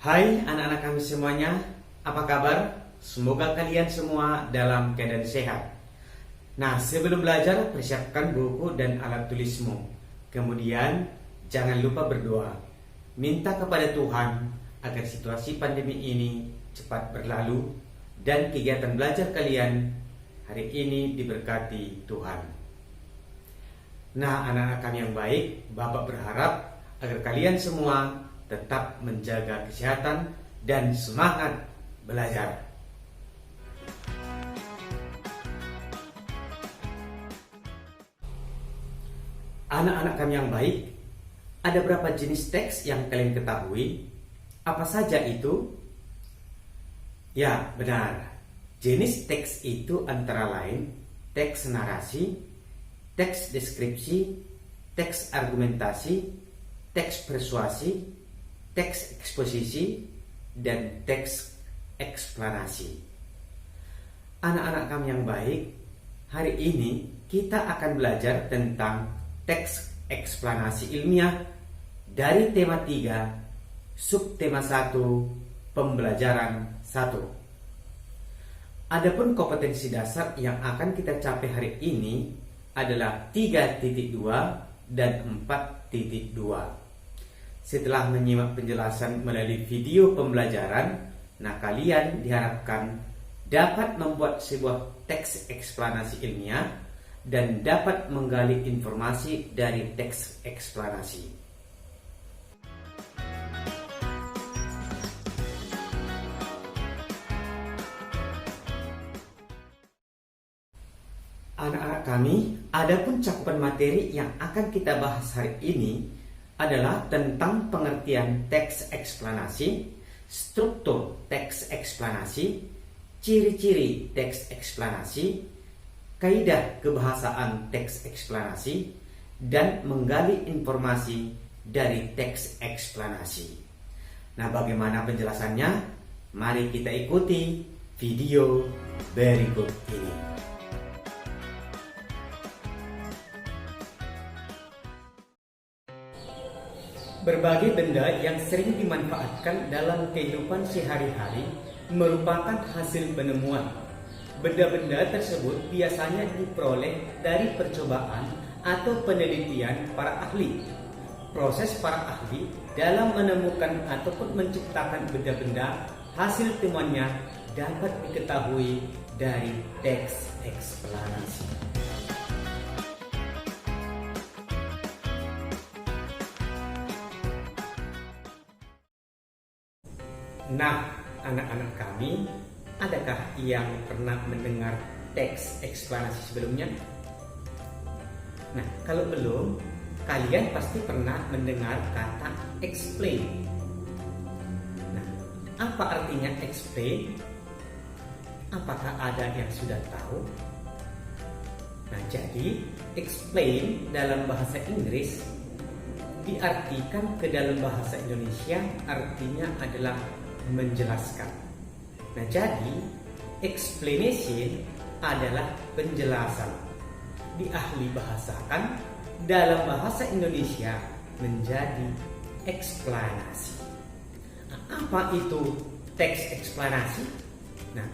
Hai anak-anak kami semuanya, apa kabar? Semoga kalian semua dalam keadaan sehat. Nah, sebelum belajar, persiapkan buku dan alat tulismu. Kemudian, jangan lupa berdoa. Minta kepada Tuhan agar situasi pandemi ini cepat berlalu dan kegiatan belajar kalian hari ini diberkati Tuhan. Nah, anak-anak kami yang baik, Bapak berharap agar kalian semua tetap menjaga kesehatan dan semangat belajar. Anak-anak kami yang baik, ada berapa jenis teks yang kalian ketahui? Apa saja itu? Ya, benar. Jenis teks itu antara lain teks narasi, teks deskripsi, teks argumentasi, teks persuasi, teks eksposisi, dan teks eksplanasi. Anak-anak kami yang baik, hari ini kita akan belajar tentang teks eksplanasi ilmiah dari tema 3, subtema 1, pembelajaran 1. Adapun kompetensi dasar yang akan kita capai hari ini adalah 3.2 dan 4.2. Setelah menyimak penjelasan melalui video pembelajaran, nah kalian diharapkan dapat membuat sebuah teks eksplanasi ilmiah dan dapat menggali informasi dari teks eksplanasi. Anak-anak kami, adapun cakupan materi yang akan kita bahas hari ini adalah tentang pengertian teks eksplanasi, struktur teks eksplanasi, ciri-ciri teks eksplanasi, kaidah kebahasaan teks eksplanasi, dan menggali informasi dari teks eksplanasi. Nah, bagaimana penjelasannya? Mari kita ikuti video berikut ini. Berbagai benda yang sering dimanfaatkan dalam kehidupan sehari-hari merupakan hasil penemuan. Benda-benda tersebut biasanya diperoleh dari percobaan atau penelitian para ahli. Proses para ahli dalam menemukan ataupun menciptakan benda-benda hasil temuannya dapat diketahui dari teks eksplanasi. Nah, anak-anak kami, adakah yang pernah mendengar teks eksplanasi sebelumnya? Nah, kalau belum, kalian pasti pernah mendengar kata explain. Nah, apa artinya explain? Apakah ada yang sudah tahu? Nah, jadi explain dalam bahasa Inggris diartikan ke dalam bahasa Indonesia artinya adalah menjelaskan. Nah, jadi explanation adalah penjelasan. Diahli bahasakan dalam bahasa Indonesia menjadi eksplanasi. Nah, apa itu teks eksplanasi? Nah,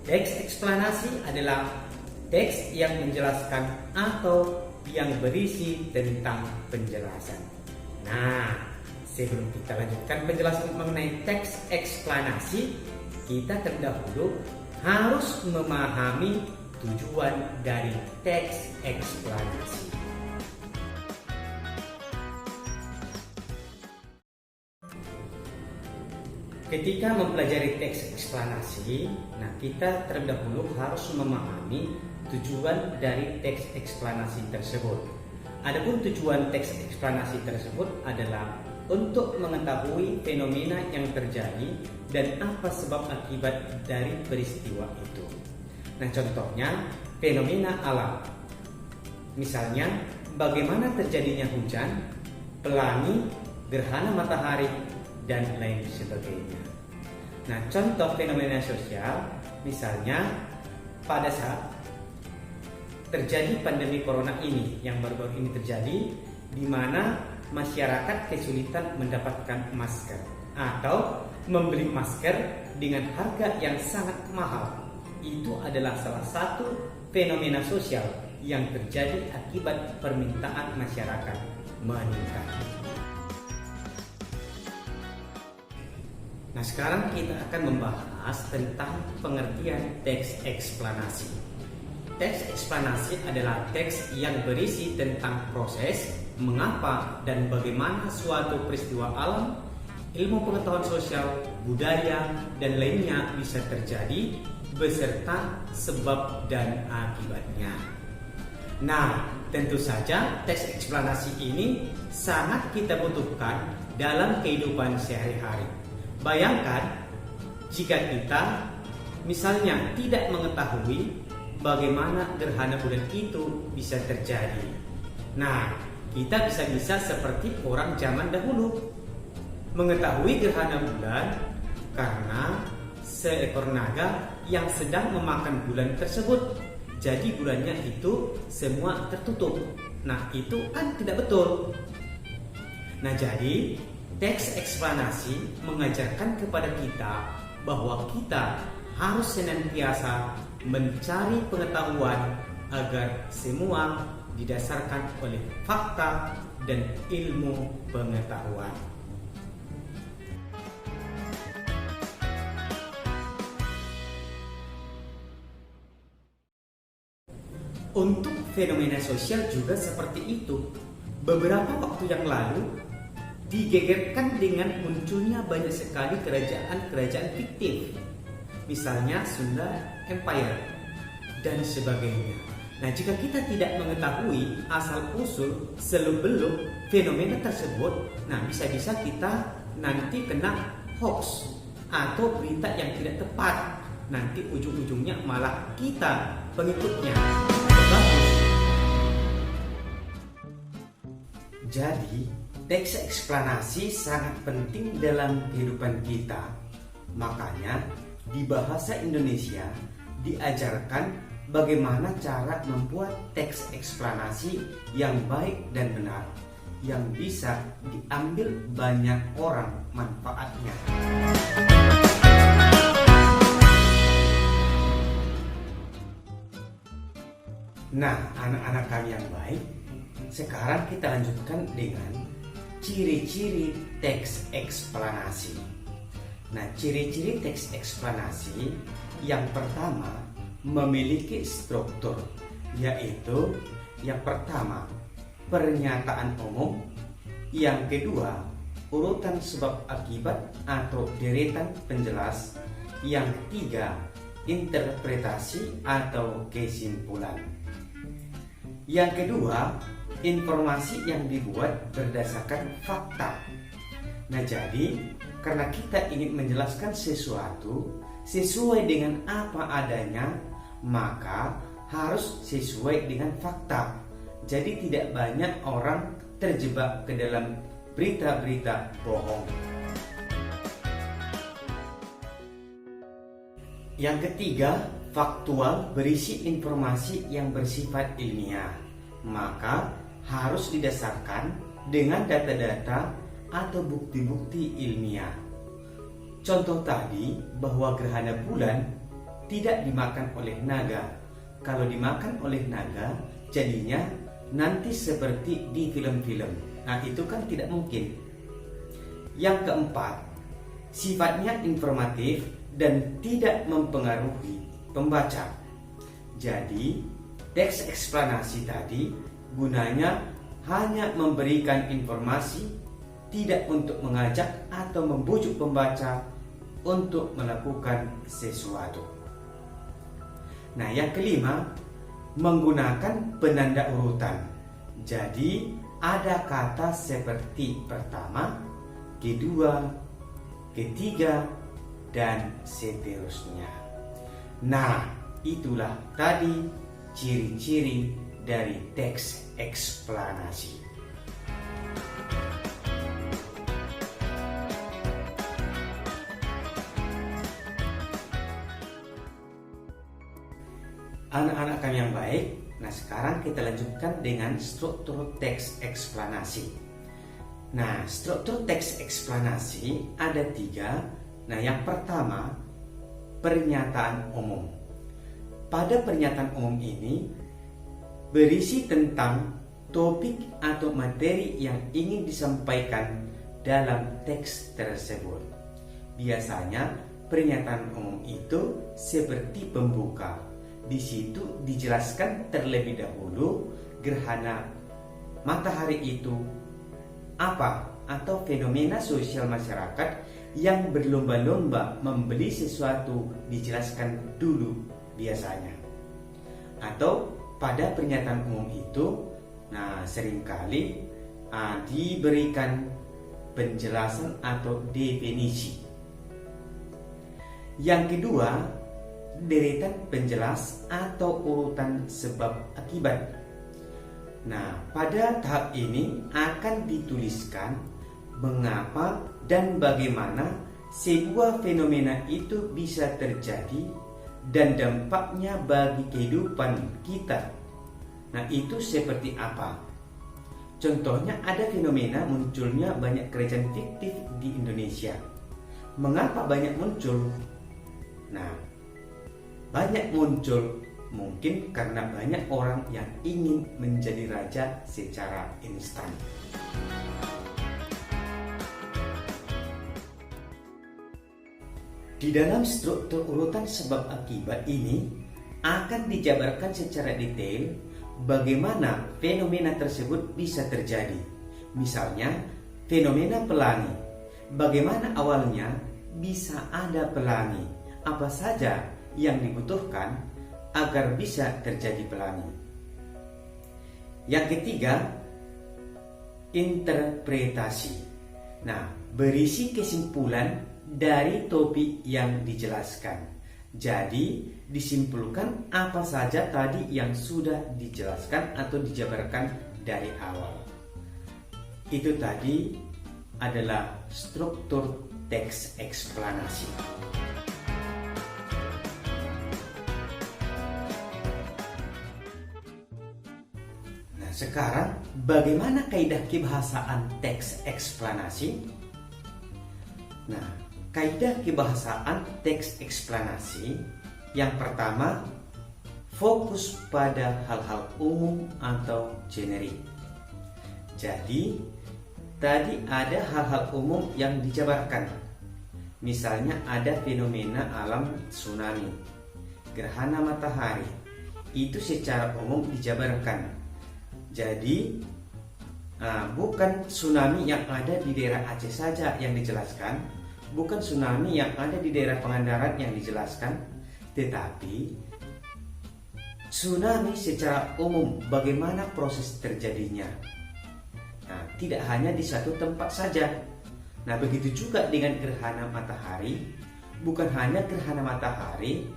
teks eksplanasi adalah teks yang menjelaskan atau yang berisi tentang penjelasan. Nah, sebelum kita lanjutkan penjelasan mengenai teks eksplanasi, kita terdahulu harus memahami tujuan dari teks eksplanasi. Ketika mempelajari teks eksplanasi, nah kita terdahulu harus memahami tujuan dari teks eksplanasi tersebut. Adapun tujuan teks eksplanasi tersebut adalah untuk mengetahui fenomena yang terjadi dan apa sebab akibat dari peristiwa itu. Nah, contohnya fenomena alam. Misalnya, bagaimana terjadinya hujan, pelangi, gerhana matahari, dan lain sebagainya. Nah, contoh fenomena sosial, misalnya pada saat terjadi pandemi corona ini yang baru-baru ini terjadi, di mana masyarakat kesulitan mendapatkan masker, atau membeli masker dengan harga yang sangat mahal itu adalah salah satu fenomena sosial yang terjadi akibat permintaan masyarakat meningkat. Nah, sekarang kita akan membahas tentang pengertian teks eksplanasi. Teks eksplanasi adalah teks yang berisi tentang proses, mengapa dan bagaimana suatu peristiwa alam, ilmu pengetahuan sosial, budaya, dan lainnya bisa terjadi beserta sebab dan akibatnya. Nah, tentu saja teks eksplanasi ini sangat kita butuhkan dalam kehidupan sehari-hari. Bayangkan jika kita misalnya tidak mengetahui bagaimana gerhana bulan itu bisa terjadi. Nah, kita bisa-bisa seperti orang zaman dahulu, mengetahui gerhana bulan karena seekor naga yang sedang memakan bulan tersebut. Jadi bulannya itu semua tertutup. Nah, itu kan tidak betul. Nah, jadi teks eksplanasi mengajarkan kepada kita bahwa kita harus senantiasa mencari pengetahuan agar semua didasarkan oleh fakta dan ilmu pengetahuan. Untuk fenomena sosial juga seperti itu. Beberapa waktu yang lalu digegerkan dengan munculnya banyak sekali kerajaan-kerajaan fiktif. Misalnya Sunda Empire dan sebagainya. Nah, jika kita tidak mengetahui asal-usul seluk-beluk fenomena tersebut, nah bisa-bisa kita nanti kena hoax atau berita yang tidak tepat. Nanti ujung-ujungnya malah kita pengikutnya. Bagus. Jadi, teks eksplanasi sangat penting dalam kehidupan kita. Makanya, di bahasa Indonesia diajarkan bagaimana cara membuat teks eksplanasi yang baik dan benar, yang bisa diambil banyak orang manfaatnya. Nah, anak-anak kami yang baik, sekarang kita lanjutkan dengan ciri-ciri teks eksplanasi. Nah, ciri-ciri teks eksplanasi yang pertama memiliki struktur, yaitu yang pertama pernyataan umum, yang kedua urutan sebab akibat atau deretan penjelas, yang ketiga interpretasi atau kesimpulan. Yang kedua, informasi yang dibuat berdasarkan fakta. Nah, jadi karena kita ingin menjelaskan sesuatu sesuai dengan apa adanya, maka harus sesuai dengan fakta. Jadi tidak banyak orang terjebak ke dalam berita-berita bohong. Yang ketiga, faktual, berisi informasi yang bersifat ilmiah, maka harus didasarkan dengan data-data atau bukti-bukti ilmiah. Contoh tadi bahwa gerhana bulan tidak dimakan oleh naga. Kalau dimakan oleh naga, jadinya nanti seperti di film-film. Nah, itu kan tidak mungkin. Yang keempat, sifatnya informatif dan tidak mempengaruhi pembaca. Jadi, teks eksplanasi tadi gunanya hanya memberikan informasi, tidak untuk mengajak atau membujuk pembaca untuk melakukan sesuatu. Nah, yang kelima, menggunakan penanda urutan. Jadi, ada kata seperti pertama, kedua, ketiga, dan seterusnya. Nah, itulah tadi ciri-ciri dari teks eksplanasi. Anak-anak kami yang baik, nah sekarang kita lanjutkan dengan struktur teks eksplanasi. Nah, struktur teks eksplanasi ada 3, Nah, yang pertama, pernyataan umum. Pada pernyataan umum ini berisi tentang topik atau materi yang ingin disampaikan dalam teks tersebut. Biasanya pernyataan umum itu seperti pembuka. Di situ dijelaskan terlebih dahulu gerhana matahari itu apa atau fenomena sosial masyarakat yang berlomba-lomba membeli sesuatu, dijelaskan dulu biasanya. Atau pada pernyataan umum itu, seringkali diberikan penjelasan atau definisi. Yang kedua, deretan penjelas atau urutan sebab akibat. Pada tahap ini akan dituliskan mengapa dan bagaimana sebuah fenomena itu bisa terjadi dan dampaknya bagi kehidupan kita. Itu seperti apa? Contohnya ada fenomena munculnya banyak kerajaan fiktif di Indonesia. Mengapa banyak muncul? Banyak muncul mungkin karena banyak orang yang ingin menjadi raja secara instan. Di dalam struktur urutan sebab akibat ini akan dijabarkan secara detail bagaimana fenomena tersebut bisa terjadi. Misalnya, fenomena pelangi. Bagaimana awalnya bisa ada pelangi? Apa saja yang dibutuhkan agar bisa terjadi pelangi? Yang ketiga, interpretasi. Berisi kesimpulan dari topik yang dijelaskan. Jadi disimpulkan apa saja tadi yang sudah dijelaskan atau dijabarkan dari awal. Itu tadi adalah struktur teks eksplanasi. Sekarang bagaimana kaidah kebahasaan teks eksplanasi? Kaidah kebahasaan teks eksplanasi yang pertama, fokus pada hal-hal umum atau generik. Jadi, tadi ada hal-hal umum yang dijabarkan. Misalnya ada fenomena alam tsunami, gerhana matahari. Itu secara umum dijabarkan. Jadi, bukan tsunami yang ada di daerah Aceh saja yang dijelaskan, bukan tsunami yang ada di daerah Pangandaran yang dijelaskan, tetapi tsunami secara umum, bagaimana proses terjadinya. Tidak hanya di satu tempat saja. Begitu juga dengan gerhana matahari, bukan hanya gerhana matahari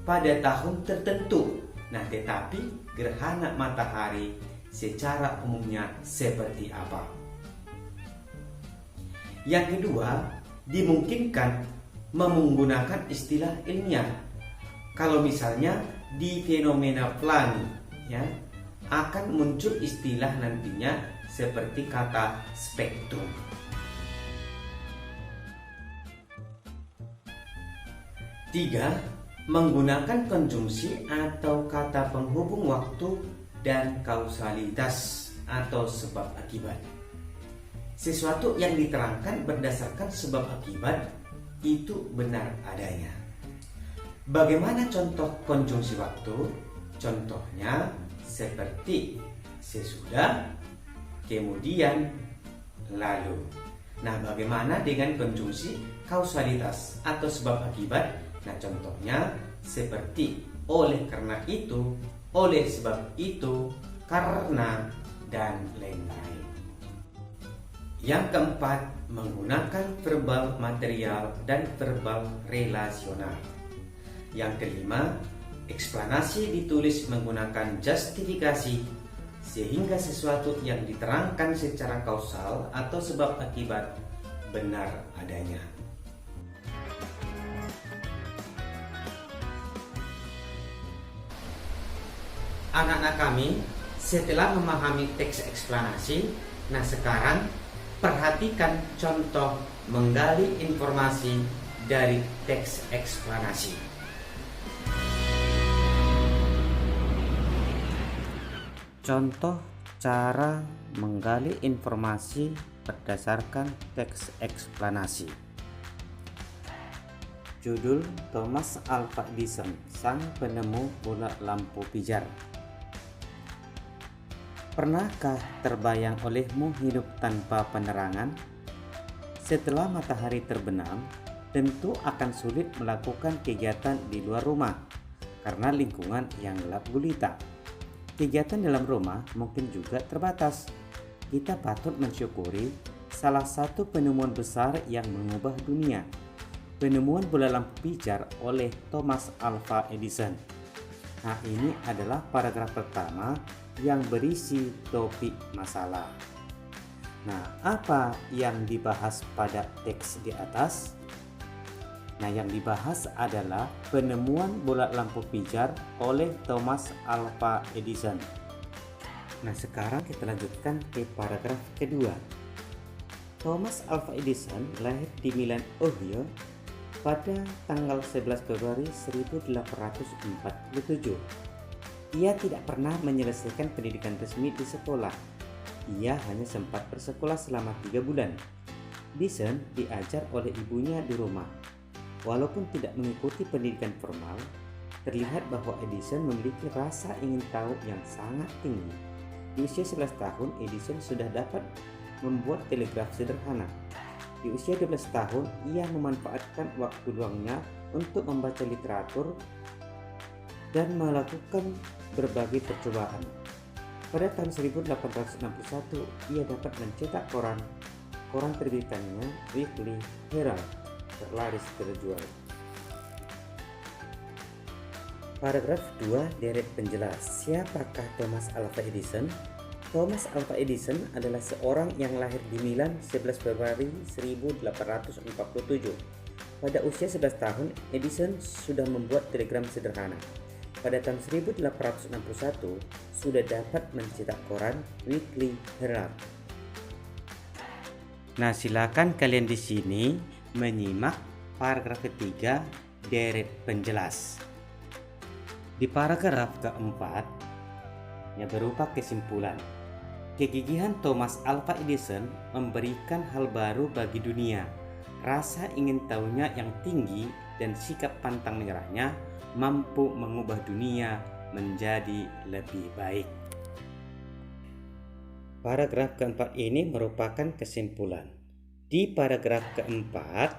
pada tahun tertentu, tetapi gerhana matahari secara umumnya seperti apa. Yang kedua, dimungkinkan menggunakan istilah ilmiah. Kalau misalnya di fenomena pelangi, akan muncul istilah nantinya seperti kata spektrum. Tiga, menggunakan konjungsi atau kata penghubung waktu dan kausalitas atau sebab akibat. Sesuatu yang diterangkan berdasarkan sebab akibat itu benar adanya. Bagaimana contoh konjungsi waktu? Contohnya seperti sesudah, kemudian, lalu. Bagaimana dengan konjungsi kausalitas atau sebab akibat? Contohnya seperti oleh karena itu, oleh sebab itu, karena, dan lain-lain. Yang keempat, menggunakan verbal material dan verbal relasional. Yang kelima, eksplanasi ditulis menggunakan justifikasi sehingga sesuatu yang diterangkan secara kausal atau sebab akibat benar adanya. Anak-anak kami, setelah memahami teks eksplanasi, sekarang perhatikan contoh menggali informasi dari teks eksplanasi. Contoh cara menggali informasi berdasarkan teks eksplanasi. Judul: Thomas Alva Edison, sang penemu bola lampu pijar. Pernahkah terbayang olehmu hidup tanpa penerangan? Setelah matahari terbenam, tentu akan sulit melakukan kegiatan di luar rumah karena lingkungan yang gelap gulita. Kegiatan dalam rumah mungkin juga terbatas. Kita patut mensyukuri salah satu penemuan besar yang mengubah dunia, penemuan bola lampu pijar oleh Thomas Alva Edison. Nah, ini adalah paragraf pertama yang berisi topik masalah. Nah, apa yang dibahas pada teks di atas? Nah, yang dibahas adalah penemuan bola lampu pijar oleh Thomas Alva Edison. Nah, sekarang kita lanjutkan ke paragraf kedua. Thomas Alva Edison lahir di Milan, Ohio pada tanggal 11 Februari 1847. Ia tidak pernah menyelesaikan pendidikan resmi di sekolah. Ia hanya sempat bersekolah selama 3 bulan. Edison diajar oleh ibunya di rumah. Walaupun tidak mengikuti pendidikan formal, terlihat bahwa Edison memiliki rasa ingin tahu yang sangat tinggi. Di usia 11 tahun, Edison sudah dapat membuat telegraf sederhana. Di usia 12 tahun, ia memanfaatkan waktu luangnya untuk membaca literatur dan melakukan berbagai percobaan. Pada tahun 1861, ia dapat mencetak koran terbitannya Weekly Herald terlaris terjual. Paragraf 2 deret penjelas. Siapakah Thomas Alva Edison? Thomas Alva Edison adalah seorang yang lahir di Milan 11 Februari 1847. Pada usia 11 tahun, Edison sudah membuat telegram sederhana. Pada tahun 1861, sudah dapat mencetak koran Weekly Herald. Nah, silakan kalian di sini menyimak paragraf ketiga deret penjelas. Di paragraf keempat yang berupa kesimpulan. Kegigihan Thomas Alva Edison memberikan hal baru bagi dunia. Rasa ingin tahunya yang tinggi dan sikap pantang menyerahnya mampu mengubah dunia menjadi lebih baik. Paragraf keempat ini merupakan kesimpulan. Di paragraf keempat,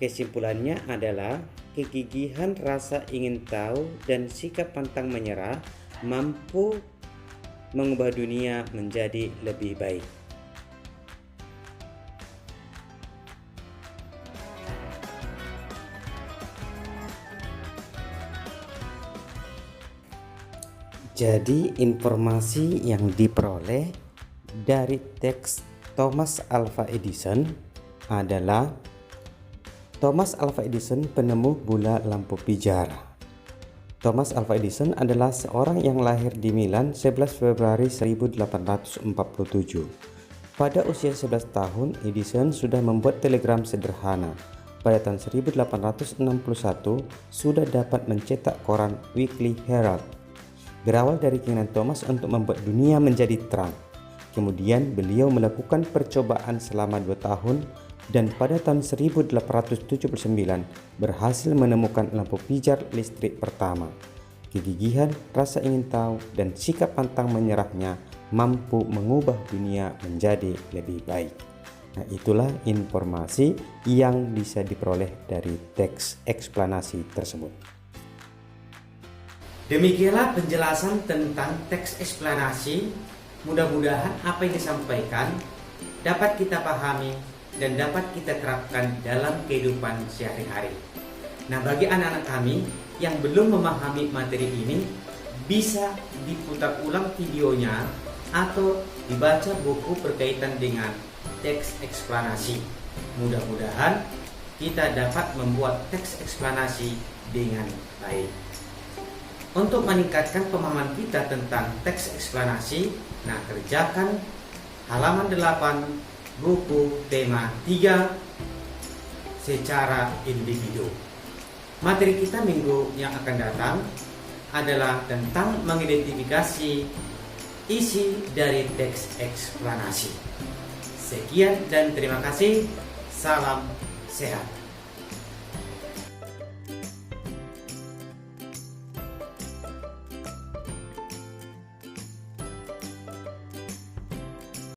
kesimpulannya adalah kegigihan rasa ingin tahu dan sikap pantang menyerah mampu mengubah dunia menjadi lebih baik. Jadi informasi yang diperoleh dari teks Thomas Alva Edison adalah Thomas Alva Edison penemu bola lampu pijar. Thomas Alva Edison adalah seorang yang lahir di Milan 11 Februari 1847. Pada usia 11 tahun, Edison sudah membuat telegram sederhana. Pada tahun 1861, sudah dapat mencetak koran Weekly Herald. Berawal dari keinginan Thomas untuk membuat dunia menjadi terang. Kemudian beliau melakukan percobaan selama 2 tahun dan pada tahun 1879 berhasil menemukan lampu pijar listrik pertama. Kegigihan, rasa ingin tahu, dan sikap pantang menyerahnya mampu mengubah dunia menjadi lebih baik. Nah, itulah informasi yang bisa diperoleh dari teks eksplanasi tersebut. Demikianlah penjelasan tentang teks eksplanasi. Mudah-mudahan apa yang disampaikan dapat kita pahami dan dapat kita terapkan dalam kehidupan sehari-hari. Nah, bagi anak-anak kami yang belum memahami materi ini, bisa diputar ulang videonya atau dibaca buku berkaitan dengan teks eksplanasi. Mudah-mudahan kita dapat membuat teks eksplanasi dengan baik. Untuk meningkatkan pemahaman kita tentang teks eksplanasi, nah kerjakan halaman 8 buku tema 3 secara individu. Materi kita minggu yang akan datang adalah tentang mengidentifikasi isi dari teks eksplanasi. Sekian dan terima kasih. Salam sehat.